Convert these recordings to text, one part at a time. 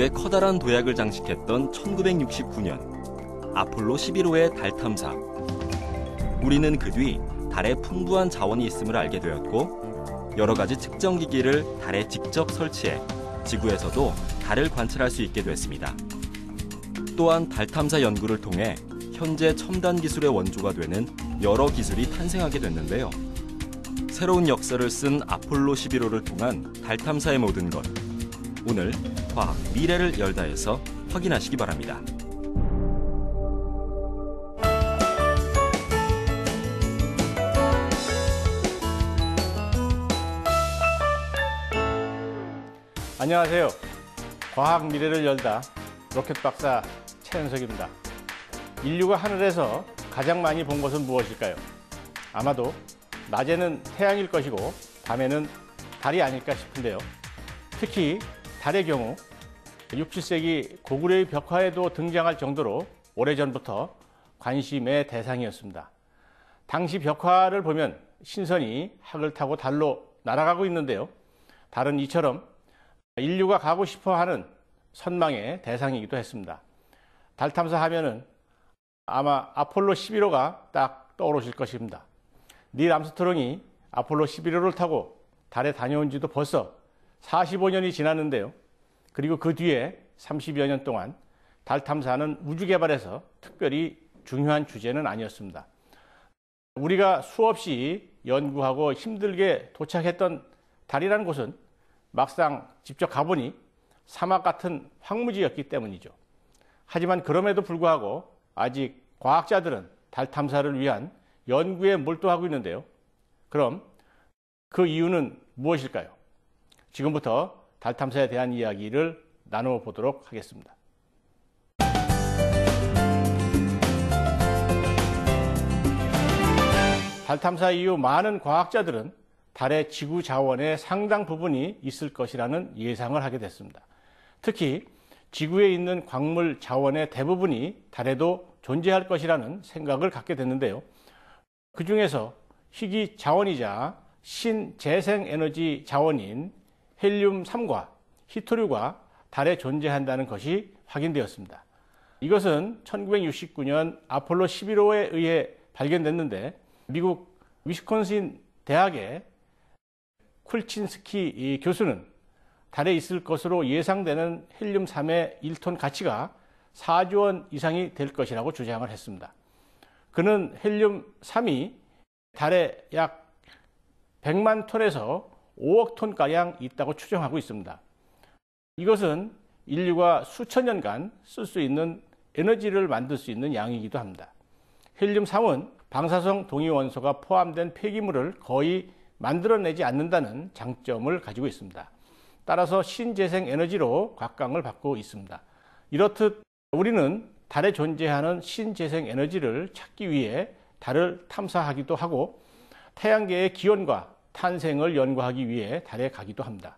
인류의 커다란 도약을 장식했던 1969년 아폴로 11호의 달 탐사. 우리는 그 뒤 달에 풍부한 자원이 있음을 알게 되었고 여러 가지 측정 기기를 달에 직접 설치해 지구에서도 달을 관찰할 수 있게 됐습니다. 또한 달 탐사 연구를 통해 현재 첨단 기술의 원조가 되는 여러 기술이 탄생하게 됐는데요. 새로운 역사를 쓴 아폴로 11호를 통한 달 탐사의 모든 것. 오늘 과학 미래를 열다에서 확인하시기 바랍니다. 안녕하세요. 과학 미래를 열다 로켓 박사 최현석입니다. 인류가 하늘에서 가장 많이 본 것은 무엇일까요? 아마도 낮에는 태양일 것이고 밤에는 달이 아닐까 싶은데요. 특히 달의 경우 6, 7세기 고구려의 벽화에도 등장할 정도로 오래전부터 관심의 대상이었습니다. 당시 벽화를 보면 신선이 학을 타고 달로 날아가고 있는데요. 달은 이처럼 인류가 가고 싶어하는 선망의 대상이기도 했습니다. 달 탐사하면은 아마 아폴로 11호가 딱 떠오르실 것입니다. 닐 암스트롱이 아폴로 11호를 타고 달에 다녀온 지도 벌써 45년이 지났는데요. 그리고 그 뒤에 30여 년 동안 달 탐사는 우주 개발에서 특별히 중요한 주제는 아니었습니다. 우리가 수없이 연구하고 힘들게 도착했던 달이라는 곳은 막상 직접 가보니 사막 같은 황무지였기 때문이죠. 하지만 그럼에도 불구하고 아직 과학자들은 달 탐사를 위한 연구에 몰두하고 있는데요. 그럼 그 이유는 무엇일까요? 지금부터 달 탐사에 대한 이야기를 나누어 보도록 하겠습니다. 달 탐사 이후 많은 과학자들은 달의 지구 자원의 상당 부분이 있을 것이라는 예상을 하게 됐습니다. 특히 지구에 있는 광물 자원의 대부분이 달에도 존재할 것이라는 생각을 갖게 됐는데요. 그 중에서 희귀 자원이자 신재생에너지 자원인 헬륨3과 히토류가 달에 존재한다는 것이 확인되었습니다. 이것은 1969년 아폴로 11호에 의해 발견됐는데 미국 위스콘신 대학의 쿨친스키 교수는 달에 있을 것으로 예상되는 헬륨3의 1톤 가치가 4조 원 이상이 될 것이라고 주장을 했습니다. 그는 헬륨3이 달에 약 100만 톤에서 5억 톤가량 있다고 추정하고 있습니다. 이것은 인류가 수천 년간 쓸 수 있는 에너지를 만들 수 있는 양이기도 합니다. 헬륨3은 방사성 동위원소가 포함된 폐기물을 거의 만들어내지 않는다는 장점을 가지고 있습니다. 따라서 신재생 에너지로 각광을 받고 있습니다. 이렇듯 우리는 달에 존재하는 신재생 에너지를 찾기 위해 달을 탐사하기도 하고 태양계의 기원과 탄생을 연구하기 위해 달에 가기도 합니다.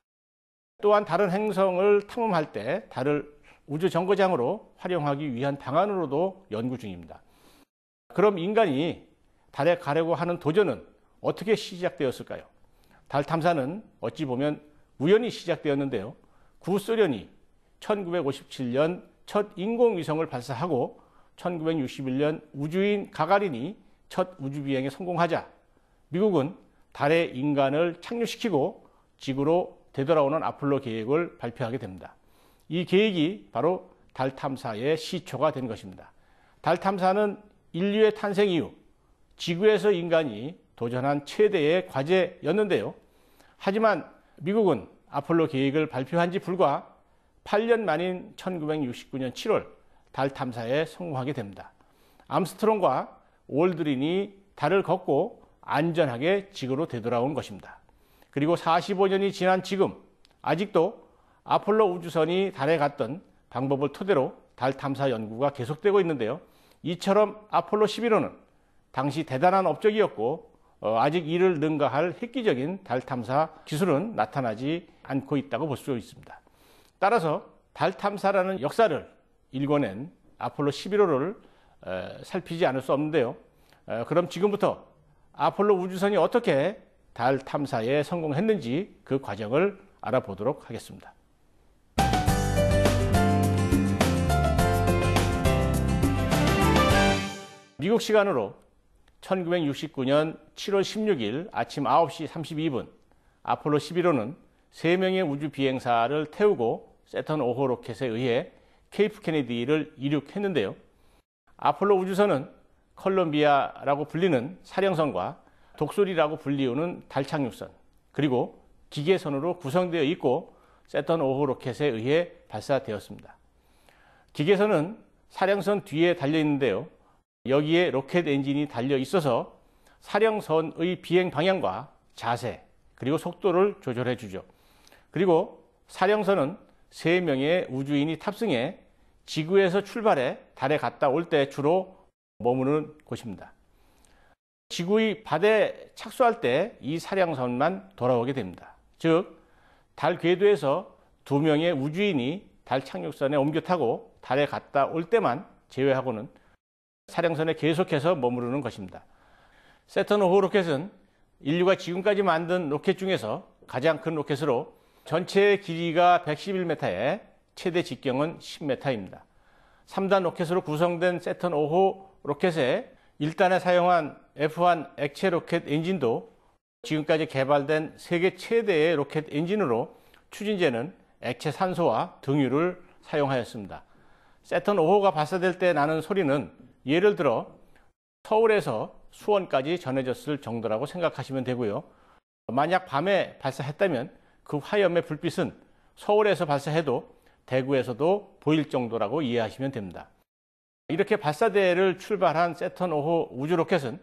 또한 다른 행성을 탐험할 때 달을 우주정거장으로 활용하기 위한 방안으로도 연구 중입니다. 그럼 인간이 달에 가려고 하는 도전은 어떻게 시작되었을까요? 달 탐사는 어찌 보면 우연히 시작되었는데요. 구소련이 1957년 첫 인공위성을 발사하고 1961년 우주인 가가린이 첫 우주비행에 성공하자 미국은 달에 인간을 착륙시키고 지구로 되돌아오는 아폴로 계획을 발표하게 됩니다. 이 계획이 바로 달 탐사의 시초가 된 것입니다. 달 탐사는 인류의 탄생 이후 지구에서 인간이 도전한 최대의 과제였는데요. 하지만 미국은 아폴로 계획을 발표한 지 불과 8년 만인 1969년 7월 달 탐사에 성공하게 됩니다. 암스트롱과 올드린이 달을 걷고 안전하게 지구로 되돌아온 것입니다. 그리고 45년이 지난 지금 아직도 아폴로 우주선이 달에 갔던 방법을 토대로 달 탐사 연구가 계속되고 있는데요. 이처럼 아폴로 11호는 당시 대단한 업적이었고 아직 이를 능가할 획기적인 달 탐사 기술은 나타나지 않고 있다고 볼 수 있습니다. 따라서 달 탐사라는 역사를 일궈낸 아폴로 11호를 살피지 않을 수 없는데요. 그럼 지금부터 아폴로 우주선이 어떻게 달 탐사에 성공했는지 그 과정을 알아보도록 하겠습니다. 미국 시간으로 1969년 7월 16일 아침 9시 32분 아폴로 11호는 3명의 우주 비행사를 태우고 세턴 5호 로켓에 의해 케이프 케네디를 이륙했는데요. 아폴로 우주선은 컬럼비아라고 불리는 사령선과 독수리라고 불리우는 달 착륙선, 그리고 기계선으로 구성되어 있고 세턴 5호 로켓에 의해 발사되었습니다. 기계선은 사령선 뒤에 달려 있는데요. 여기에 로켓 엔진이 달려 있어서 사령선의 비행 방향과 자세, 그리고 속도를 조절해 주죠. 그리고 사령선은 3명의 우주인이 탑승해 지구에서 출발해 달에 갔다 올 때 주로 머무는 곳입니다. 지구의 바다에 착수할 때 이 사령선만 돌아오게 됩니다. 즉, 달 궤도에서 2명의 우주인이 달 착륙선에 옮겨 타고 달에 갔다 올 때만 제외하고는 사령선에 계속해서 머무르는 것입니다. 세턴 5호 로켓은 인류가 지금까지 만든 로켓 중에서 가장 큰 로켓으로 전체 길이가 111m에 최대 직경은 10m입니다. 3단 로켓으로 구성된 세턴 5호 로켓에 1단에 사용한 F1 액체 로켓 엔진도 지금까지 개발된 세계 최대의 로켓 엔진으로 추진제는 액체 산소와 등유를 사용하였습니다. 세턴 5호가 발사될 때 나는 소리는 예를 들어 서울에서 수원까지 전해졌을 정도라고 생각하시면 되고요. 만약 밤에 발사했다면 그 화염의 불빛은 서울에서 발사해도 대구에서도 보일 정도라고 이해하시면 됩니다. 이렇게 발사대를 출발한 세턴 5호 우주 로켓은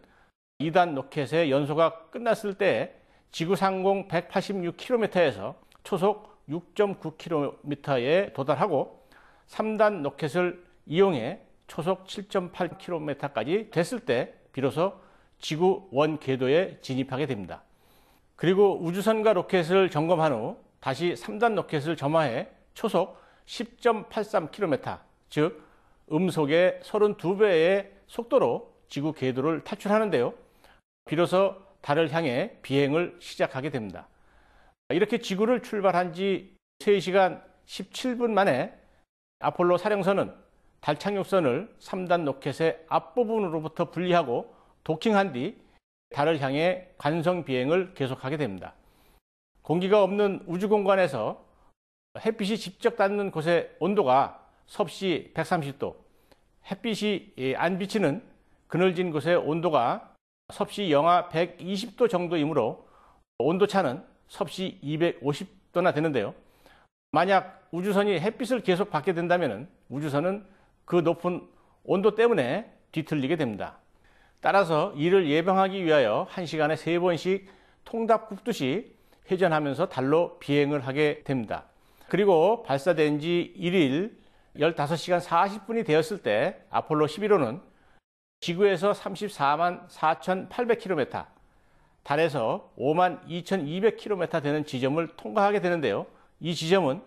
2단 로켓의 연소가 끝났을 때 지구 상공 186km에서 초속 6.9km에 도달하고 3단 로켓을 이용해 초속 7.8km까지 됐을 때 비로소 지구 원 궤도에 진입하게 됩니다. 그리고 우주선과 로켓을 점검한 후 다시 3단 로켓을 점화해 초속 10.83km, 즉 음속의 32배의 속도로 지구 궤도를 탈출하는데요. 비로소 달을 향해 비행을 시작하게 됩니다. 이렇게 지구를 출발한 지 3시간 17분 만에 아폴로 사령선은 달 착륙선을 3단 로켓의 앞부분으로부터 분리하고 도킹한 뒤 달을 향해 관성 비행을 계속하게 됩니다. 공기가 없는 우주 공간에서 햇빛이 직접 닿는 곳의 온도가 섭씨 130도, 햇빛이 안 비치는 그늘진 곳의 온도가 섭씨 영하 120도 정도이므로 온도차는 섭씨 250도나 되는데요. 만약 우주선이 햇빛을 계속 받게 된다면 우주선은 그 높은 온도 때문에 뒤틀리게 됩니다. 따라서 이를 예방하기 위하여 1시간에 3번씩 통닭 굽듯이 회전하면서 달로 비행을 하게 됩니다. 그리고 발사된 지 1일 15시간 40분이 되었을 때 아폴로 11호는 지구에서 34만 4,800km, 달에서 5만 2,200km 되는 지점을 통과하게 되는데요. 이 지점은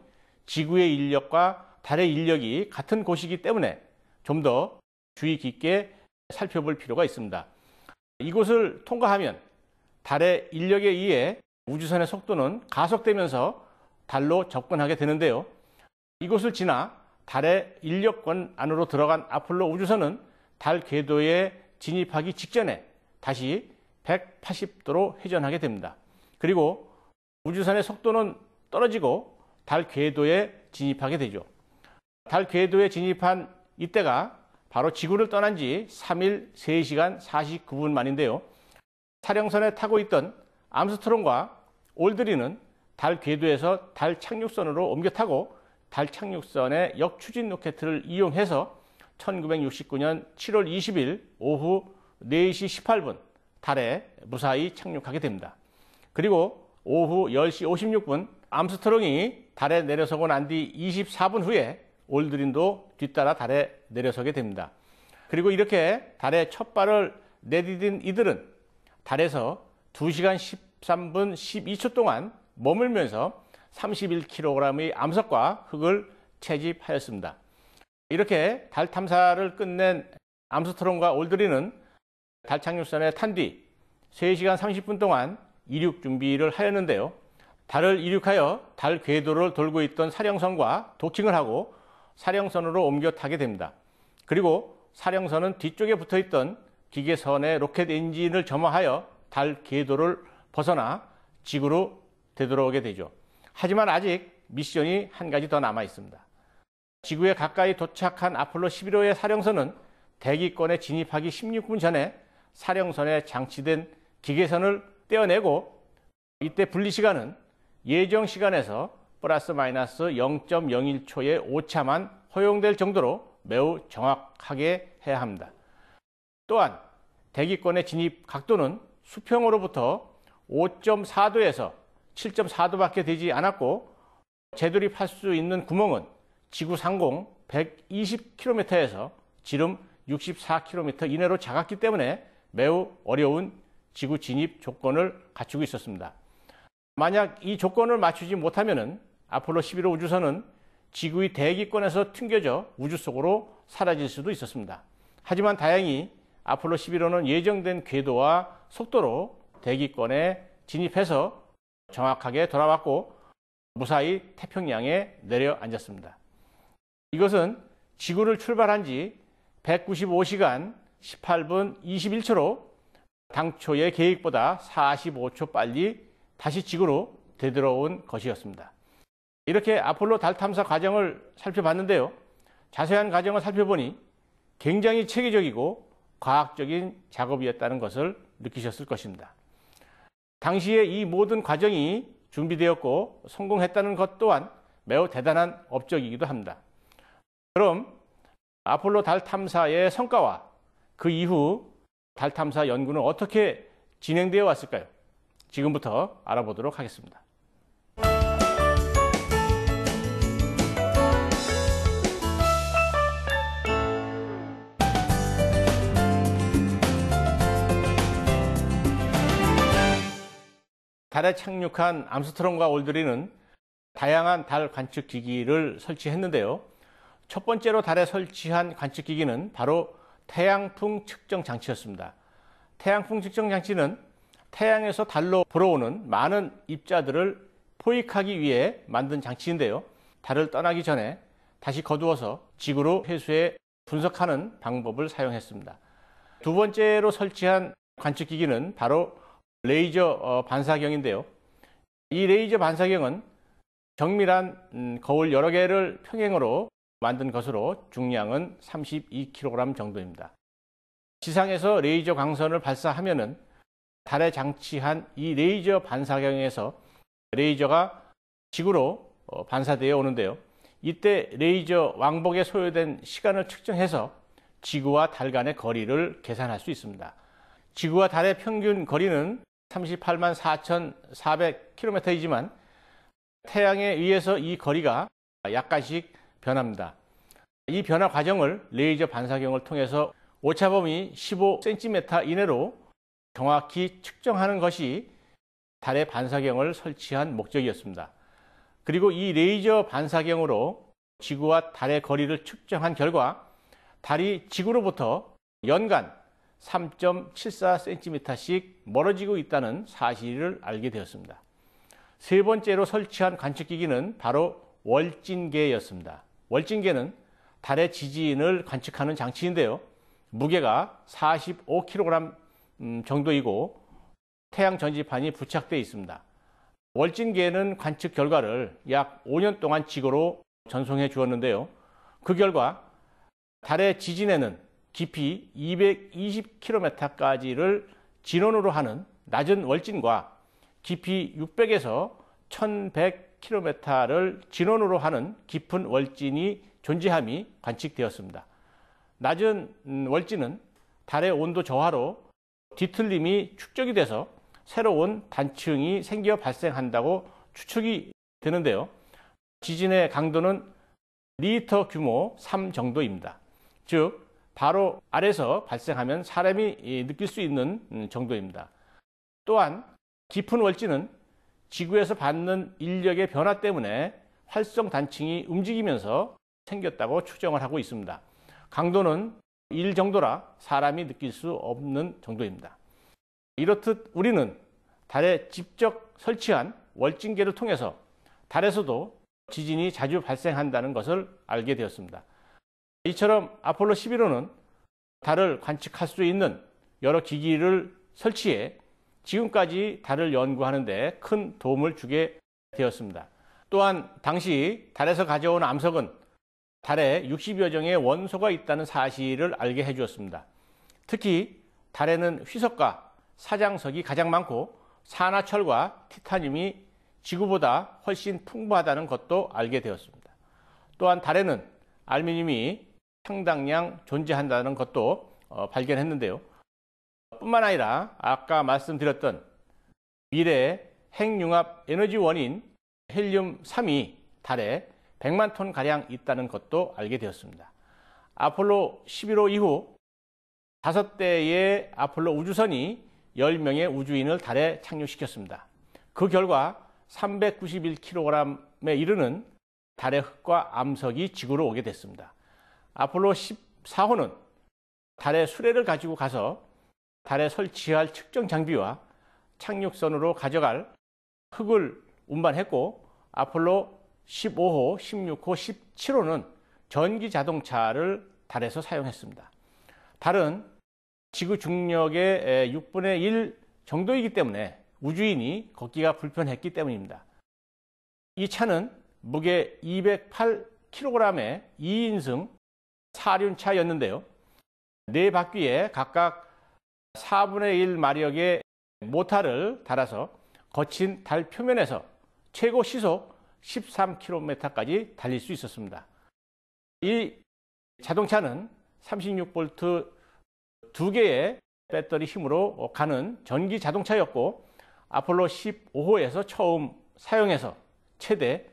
지구의 인력과 달의 인력이 같은 곳이기 때문에 좀 더 주의 깊게 살펴볼 필요가 있습니다. 이곳을 통과하면 달의 인력에 의해 우주선의 속도는 가속되면서 달로 접근하게 되는데요. 이곳을 지나 달의 인력권 안으로 들어간 아폴로 우주선은 달 궤도에 진입하기 직전에 다시 180도로 회전하게 됩니다. 그리고 우주선의 속도는 떨어지고 달 궤도에 진입하게 되죠. 달 궤도에 진입한 이때가 바로 지구를 떠난 지 3일 3시간 49분 만인데요. 사령선에 타고 있던 암스트롱과 올드린은 달 궤도에서 달 착륙선으로 옮겨 타고 달 착륙선의 역추진 로켓을 이용해서 1969년 7월 20일 오후 4시 18분 달에 무사히 착륙하게 됩니다. 그리고 오후 10시 56분 암스트롱이 달에 내려서고 난 뒤 24분 후에 올드린도 뒤따라 달에 내려서게 됩니다. 그리고 이렇게 달에 첫 발을 내디딘 이들은 달에서 2시간 13분 12초 동안 머물면서 31kg의 암석과 흙을 채집하였습니다. 이렇게 달 탐사를 끝낸 암스트롱과 올드린은 달 착륙선에 탄 뒤 3시간 30분 동안 이륙 준비를 하였는데요. 달을 이륙하여 달 궤도를 돌고 있던 사령선과 도킹을 하고 사령선으로 옮겨 타게 됩니다. 그리고 사령선은 뒤쪽에 붙어있던 기계선의 로켓 엔진을 점화하여 달 궤도를 벗어나 지구로 되돌아오게 되죠. 하지만 아직 미션이 한 가지 더 남아 있습니다. 지구에 가까이 도착한 아폴로 11호의 사령선은 대기권에 진입하기 16분 전에 사령선에 장치된 기계선을 떼어내고, 이때 분리시간은 예정 시간에서 플러스 마이너스 0.01초의 오차만 허용될 정도로 매우 정확하게 해야 합니다. 또한 대기권의 진입 각도는 수평으로부터 5.4도에서 7.4도밖에 되지 않았고, 재돌입할 수 있는 구멍은 지구 상공 120km에서 지름 64km 이내로 작았기 때문에 매우 어려운 지구 진입 조건을 갖추고 있었습니다. 만약 이 조건을 맞추지 못하면 아폴로 11호 우주선은 지구의 대기권에서 튕겨져 우주 속으로 사라질 수도 있었습니다. 하지만 다행히 아폴로 11호는 예정된 궤도와 속도로 대기권에 진입해서 정확하게 돌아왔고 무사히 태평양에 내려앉았습니다. 이것은 지구를 출발한 지 195시간 18분 21초로 당초의 계획보다 45초 빨리 다시 지구로 되돌아온 것이었습니다. 이렇게 아폴로 달 탐사 과정을 살펴봤는데요. 자세한 과정을 살펴보니 굉장히 체계적이고 과학적인 작업이었다는 것을 느끼셨을 것입니다. 당시에 이 모든 과정이 준비되었고 성공했다는 것 또한 매우 대단한 업적이기도 합니다. 그럼 아폴로 달 탐사의 성과와 그 이후 달 탐사 연구는 어떻게 진행되어 왔을까요? 지금부터 알아보도록 하겠습니다. 달에 착륙한 암스트롱과 올드린은 다양한 달 관측 기기를 설치했는데요. 첫 번째로 달에 설치한 관측 기기는 바로 태양풍 측정 장치였습니다. 태양풍 측정 장치는 태양에서 달로 불어오는 많은 입자들을 포획하기 위해 만든 장치인데요. 달을 떠나기 전에 다시 거두어서 지구로 회수해 분석하는 방법을 사용했습니다. 두 번째로 설치한 관측 기기는 바로 레이저 반사경인데요. 이 레이저 반사경은 정밀한 거울 여러 개를 평행으로 만든 것으로 중량은 32kg 정도입니다. 지상에서 레이저 광선을 발사하면은 달에 장치한 이 레이저 반사경에서 레이저가 지구로 반사되어 오는데요. 이때 레이저 왕복에 소요된 시간을 측정해서 지구와 달 간의 거리를 계산할 수 있습니다. 지구와 달의 평균 거리는 38만 4,400km이지만 태양에 의해서 이 거리가 약간씩 변합니다. 이 변화 과정을 레이저 반사경을 통해서 오차범위 15cm 이내로 정확히 측정하는 것이 달의 반사경을 설치한 목적이었습니다. 그리고 이 레이저 반사경으로 지구와 달의 거리를 측정한 결과 달이 지구로부터 연간 3.74cm씩 멀어지고 있다는 사실을 알게 되었습니다. 세 번째로 설치한 관측기기는 바로 월진계였습니다. 월진계는 달의 지진을 관측하는 장치인데요. 무게가 45kg 정도이고 태양 전지판이 부착되어 있습니다. 월진계는 관측 결과를 약 5년 동안 지구로 전송해 주었는데요. 그 결과 달의 지진에는 깊이 220km까지를 진원으로 하는 낮은 월진과 깊이 600에서 1100km를 진원으로 하는 깊은 월진이 존재함이 관측되었습니다. 낮은 월진은 달의 온도 저하로 뒤틀림이 축적이 돼서 새로운 단층이 생겨 발생한다고 추측이 되는데요. 지진의 강도는 리히터 규모 3 정도입니다. 즉 바로 아래서 발생하면 사람이 느낄 수 있는 정도입니다. 또한 깊은 월진은 지구에서 받는 인력의 변화 때문에 활성 단층이 움직이면서 생겼다고 추정을 하고 있습니다. 강도는 1 정도라 사람이 느낄 수 없는 정도입니다. 이렇듯 우리는 달에 직접 설치한 월진계를 통해서 달에서도 지진이 자주 발생한다는 것을 알게 되었습니다. 이처럼 아폴로 11호는 달을 관측할 수 있는 여러 기기를 설치해 지금까지 달을 연구하는 데 큰 도움을 주게 되었습니다. 또한 당시 달에서 가져온 암석은 달에 60여 종의 원소가 있다는 사실을 알게 해주었습니다. 특히 달에는 휘석과 사장석이 가장 많고 산화철과 티타늄이 지구보다 훨씬 풍부하다는 것도 알게 되었습니다. 또한 달에는 알루미늄이 상당량 존재한다는 것도 발견했는데요. 뿐만 아니라 아까 말씀드렸던 미래 핵융합 에너지원인 헬륨3이 달에 100만 톤가량 있다는 것도 알게 되었습니다. 아폴로 11호 이후 5대의 아폴로 우주선이 10명의 우주인을 달에 착륙시켰습니다. 그 결과 391kg에 이르는 달의 흙과 암석이 지구로 오게 됐습니다. 아폴로 14호는 달의 수레를 가지고 가서 달에 설치할 측정 장비와 착륙선으로 가져갈 흙을 운반했고, 아폴로 15호, 16호, 17호는 전기 자동차를 달에서 사용했습니다. 달은 지구 중력의 6분의 1 정도이기 때문에 우주인이 걷기가 불편했기 때문입니다. 이 차는 무게 208kg의 2인승 사륜차였는데요. 네 바퀴에 각각 4분의 1 마력의 모터를 달아서 거친 달 표면에서 최고 시속 13km까지 달릴 수 있었습니다. 이 자동차는 36V 2개의 배터리 힘으로 가는 전기 자동차였고, 아폴로 15호에서 처음 사용해서 최대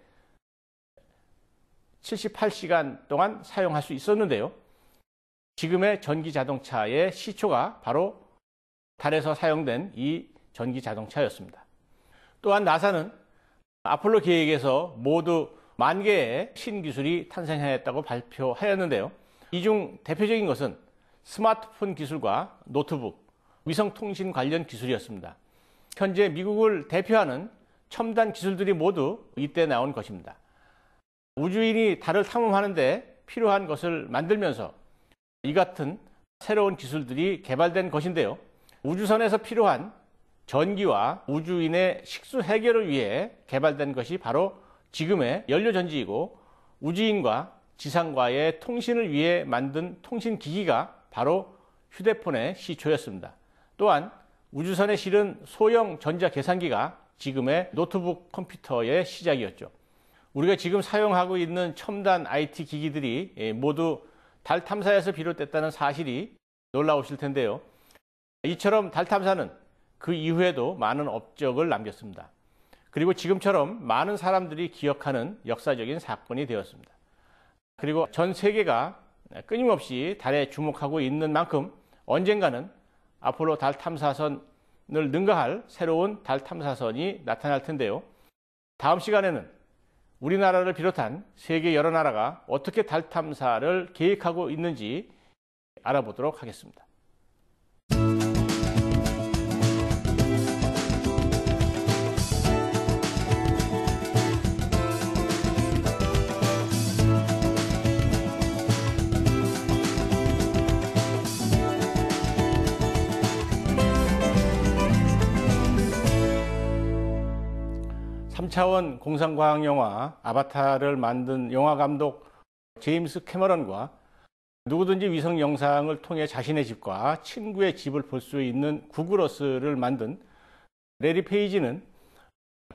78시간 동안 사용할 수 있었는데요. 지금의 전기 자동차의 시초가 바로 달에서 사용된 이 전기 자동차였습니다. 또한 나사는 아폴로 계획에서 모두 10,000개의 신기술이 탄생하였다고 발표하였는데요. 이 중 대표적인 것은 스마트폰 기술과 노트북, 위성통신 관련 기술이었습니다. 현재 미국을 대표하는 첨단 기술들이 모두 이때 나온 것입니다. 우주인이 달을 탐험하는 데 필요한 것을 만들면서 이 같은 새로운 기술들이 개발된 것인데요. 우주선에서 필요한 전기와 우주인의 식수 해결을 위해 개발된 것이 바로 지금의 연료전지이고, 우주인과 지상과의 통신을 위해 만든 통신기기가 바로 휴대폰의 시초였습니다. 또한 우주선에 실은 소형 전자계산기가 지금의 노트북 컴퓨터의 시작이었죠. 우리가 지금 사용하고 있는 첨단 IT 기기들이 모두 달 탐사에서 비롯됐다는 사실이 놀라우실 텐데요. 이처럼 달 탐사는 그 이후에도 많은 업적을 남겼습니다. 그리고 지금처럼 많은 사람들이 기억하는 역사적인 사건이 되었습니다. 그리고 전 세계가 끊임없이 달에 주목하고 있는 만큼 언젠가는 아폴로 달 탐사선을 능가할 새로운 달 탐사선이 나타날 텐데요. 다음 시간에는 우리나라를 비롯한 세계 여러 나라가 어떻게 달 탐사를 계획하고 있는지 알아보도록 하겠습니다. (3차원) 공상과학 영화 아바타를 만든 영화감독 제임스 캐머런과 누구든지 위성 영상을 통해 자신의 집과 친구의 집을 볼 수 있는 구글 어스를 만든 레리 페이지는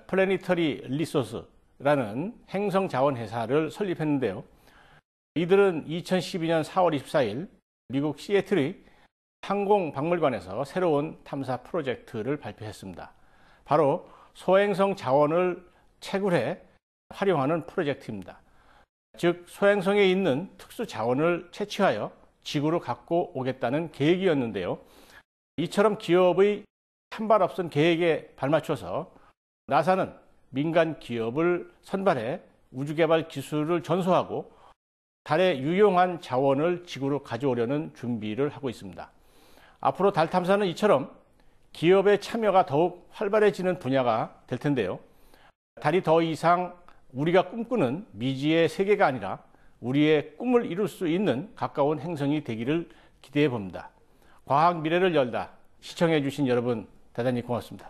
플래니터리 리소스라는 행성 자원 회사를 설립했는데요. 이들은 2012년 4월 24일 미국 시애틀의 항공박물관에서 새로운 탐사 프로젝트를 발표했습니다. 바로 소행성 자원을 채굴해 활용하는 프로젝트입니다. 즉, 소행성에 있는 특수 자원을 채취하여 지구로 갖고 오겠다는 계획이었는데요. 이처럼 기업의 한 발 앞선 계획에 발맞춰서 나사는 민간 기업을 선발해 우주개발 기술을 전수하고 달에 유용한 자원을 지구로 가져오려는 준비를 하고 있습니다. 앞으로 달 탐사는 이처럼 기업의 참여가 더욱 활발해지는 분야가 될 텐데요. 달이 더 이상 우리가 꿈꾸는 미지의 세계가 아니라 우리의 꿈을 이룰 수 있는 가까운 행성이 되기를 기대해 봅니다. 과학 미래를 열다 시청해 주신 여러분 대단히 고맙습니다.